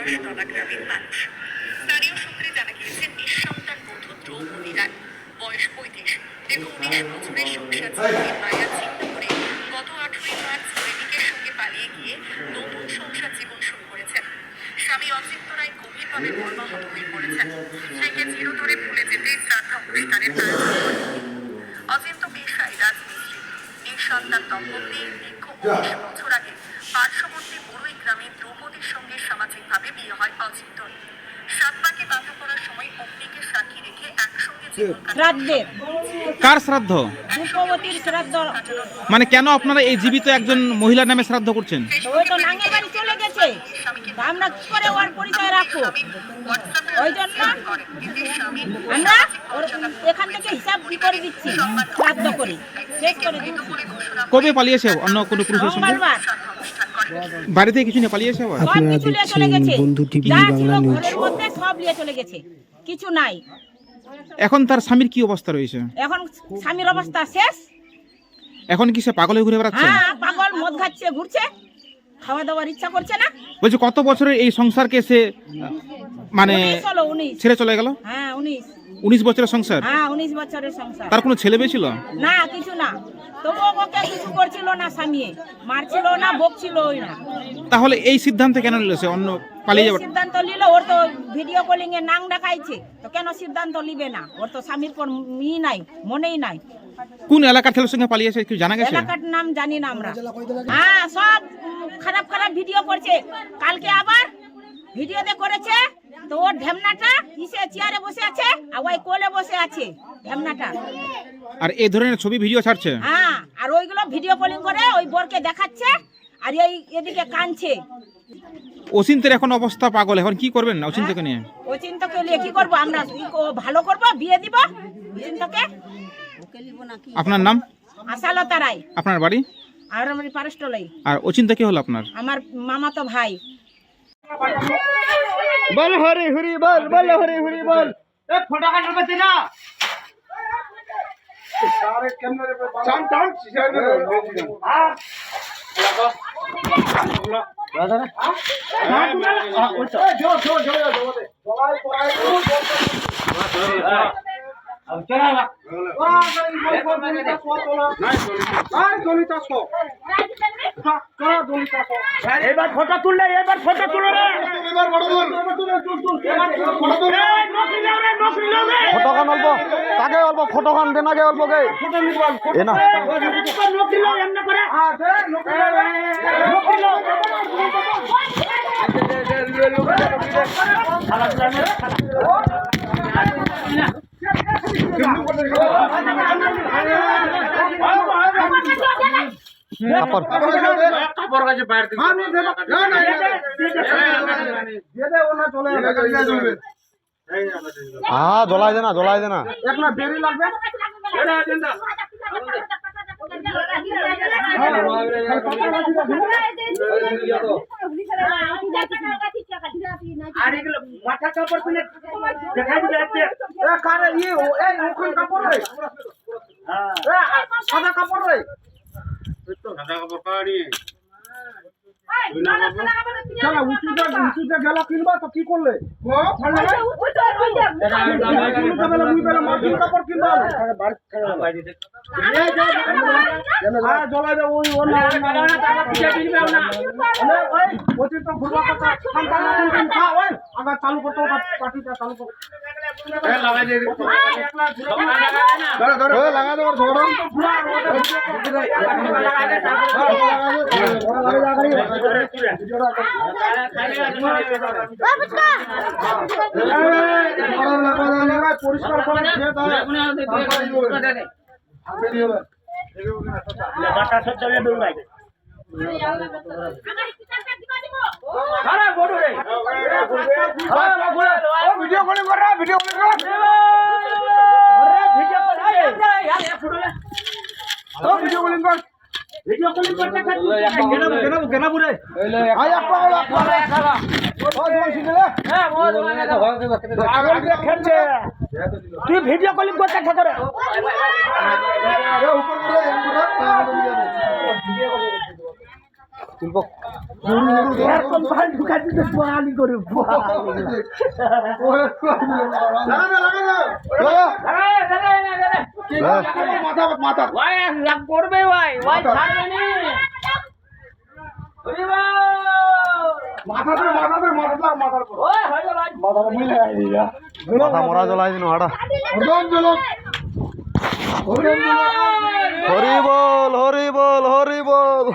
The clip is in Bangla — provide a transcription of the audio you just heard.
বাঁশতলা গ্রামের মানুষ। স্থানীয় সূত্রে জানা গিয়েছে নিঃসন্তান বধূ দ্রৌপদী রায়, বয়স ৩৫, দীর্ঘ ১৯ বছরের সংসার জীবনের মায়া ছিন্ন করে গত ১৮ই মার্চ প্রেমিকের সঙ্গে পালিয়ে গিয়ে নতুন সংসার জীবন শুরু করেছেন। স্বামী অচিন্ত রায় গভীরভাবে মর্মাহত হয়ে পড়েছেন। স্ত্রীকে চিরতরে ভুলে যেতেই শ্রাদ্ধ অনুষ্ঠানের আয়োজন করেন। অচিন্ত পেশায় রাজমিস্ত্রি। নিঃসন্তান দম্পতি দীর্ঘ ১৯ বছর আগে পার্শ্ববর্তী বড়ুই গ্রামে দ্রৌপদীর সঙ্গে সামাজিকভাবে বিয়ে হয় অচিন্তর। সাত পাকে বাঁধা পড়ার সময় অগ্নিকে সাক্ষী রেখে একসঙ্গে জীবন শ্রাদ্ধের কার শ্রাদ্ধ? দ্রৌপদীর শ্রাদ্ধ। মানে কেন আপনারা এই জীবিত একজন মহিলার নামে শ্রাদ্ধ করছেন? ওই তো নাঙ্গের বাড়ি চলে গেছে, আমরা কি করে ওর পরিচয় রাখবো? ওই জন্য আমরা ওর এখান থেকে হিসাব কি করে দিচ্ছি, শ্রাদ্ধ করি শেষ করে দিচ্ছি। কবে পালিয়েছে অন্য কোনো পুরুষের সঙ্গে? মঙ্গলবার বাড়ি থেকে কিছু নিয়ে পালিয়েছে আবার? সব কিছু নিয়ে চলে গেছে, বন্ধু টিভি যা ছিল বাংলা নিউজ। ঘরের মধ্যে সব নিয়ে চলে গেছে, কিছু নাই। এখন তার স্বামীর কি অবস্থা রয়েছে? এখন স্বামীর অবস্থা শেষ। এখন কি সে পাগল হয়ে ঘুরে বেড়াচ্ছে? হ্যাঁ, পাগল, মদ খাচ্ছে, ঘুরছে, খাওয়া দাওয়ার ইচ্ছা করছে না। বলছি কত বছরের এই সংসারকে সে মানে 19 ছেড়ে চলে গেল? হ্যাঁ 19 19 বছরের সংসার। হ্যাঁ 19 বছরের সংসার। তার কোনো ছেলে মেয়ে ছিল না, কিছু না। তবুও ওকে কিছু করছিল না, স্বামী মারছিল না, বকছিলই না। তাহলে এই সিদ্ধান্তে কেন নিল সে অন্য পালিয়ে এই যাবে? সিদ্ধান্ত নিল, ওর তো ভিডিও কলিং এ নাং দেখাইছে, তো কেন সিদ্ধান্ত নিবে না? ওর তো স্বামীর পর নাই, মনেই নাই। কোন এলাকার ছেলের সঙ্গে পালিয়েছে কি জানা গেছে? এলাকার নাম জানি না আমরা। হ্যাঁ, সব খারাপ খারাপ ভিডিও করছে। কালকে আবার ভিডিওতে করেছে, তো ওর ঢেমনাটা কিসে চেয়ারে বসে আছে আর ওই কোলে বসে আছে ঢেমনাটা। আর এই ধরনের ছবি ভিডিও ছাড়ছে? হ্যাঁ, আর ওইগুলো ভিডিও কলিং করে ওই বরকে দেখাচ্ছে, আর এই এদিকে কানছে। অচিন্তের এখন অবস্থা পাগল, এখন কি করবেন অচিন্তকে নিয়ে? ও চিন্তাকে নিয়ে কি করবো আমরা? ভালো করবো, বিয়ে দিব চিন্তাকে। আপনার নাম? আশালতা রায়। আপনার বাড়ি? আর আমার পারস্টলাই। আর অচিন্তা কি হলো আপনার? আমার মামা তো ভাই। বল হরি হরি বল, বল হরি হরি বল। এ ফটো কাটার পাচ্ছি না। সারে ক্যামেরা पे চান চান সিসার में हां দাদা না না তুমি ওইটা জো জো জো জো দে জলাই পড়াই अब चला वाह नहीं दलिता सो चला दलिता सो এবার ফটো তুললে, এবার ফটো তুলো রে, এবার বড় তুল, ফটো তুল রে, নকলি লাও রে, নকলি লাও রে, ফটো কান অল্প কাকে অল্প ফটো কান দেন আগে অল্প কে ফটো নিবাল এ না নকলি লাও এমন করে দে নকলি লাও নকলি লাও খালা জানে কাপড় কাছে বাইরে দিন না না দিয়ে দে ওনা চলে যাবে হ্যাঁ জ্বলাই দে না এক না দেরি লাগবে এরা দেন না আর এগুলো মাথা কাপড় খুলে দেখাই দিতে এ কারে ই এ মুখন কাপড় রে হ্যাঁ এ সাদা কাপড় রে সাদা কাপড় পাড়ি চলা উঁচুতে গেলা কিনবা তো কি করলে কাপড় কিনবা জলাই দে ওই আবার চালু করতে পার্টিটা চালু করতে লাগা দে পরিষ্কার করে ভিডিও কলিং কর ভিডিও কলিং কর ভিডিও কলিং কর ভিডিও কলিং করতে কেনা পুরে আই আপা খালা তুই ভিডিও কলিং করতে থাকে উপর তুলবো এরকম ভাল ঢুকা দিতে বহালি করে মাথা করবে ভাই ভাই ছাড়বে নি মাথা মরা জ্বলাই দিন হাড়া হরি বল হরি বল হরি বল